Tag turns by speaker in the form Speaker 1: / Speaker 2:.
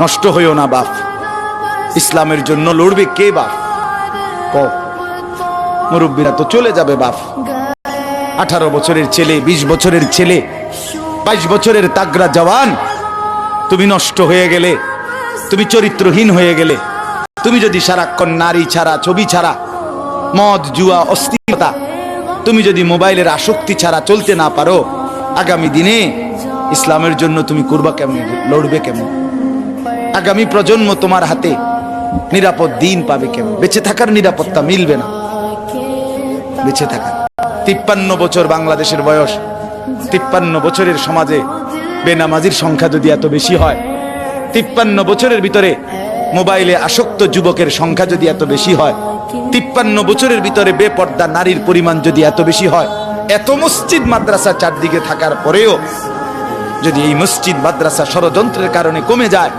Speaker 1: নষ্ট হইও না বাপ। ইসলামের জন্য লড়বে কে বাপ? ক মুরব্বীরা তো চলে যাবে বাপ। 18 বছরের ছেলে, 20 বছরের ছেলে, 22 বছরের তাগড়া জওয়ান, তুমি নষ্ট হয়ে গেলে, তুমি চরিত্রহীন হয়ে গেলে, তুমি যদি সারাক্ষণ নারী ছাড়া, ছবি ছাড়া, মদ জুয়া অস্থিরতা, তুমি যদি মোবাইলের আসক্তি ছাড়া চলতে না পারো, আগামী দিনে ইসলামের জন্য তুমি করবা কেমনে, লড়বে কেমন? আগামী প্রজন্ম তোমার হাতে নিরাপদ দিন পাবে কেমন? বেঁচে থাকার নিরাপত্তা মিলবে না। বেঁচে থাকার 53 বছর বাংলাদেশের বয়স, 53 বছরের সমাজে বেনামাজির সংখ্যা যদি এত বেশি হয়, 53 বছরের ভিতরে মোবাইলে আসক্ত যুবকের সংখ্যা যদি এত বেশি হয়, 53 বছরের ভিতরে বেপর্দা নারীর পরিমাণ যদি এত বেশি হয়, এত মসজিদ মাদ্রাসা চারদিকে থাকার পরেও যদি এই মসজিদ মাদ্রাসা ষড়যন্ত্রের কারণে কমে যায়,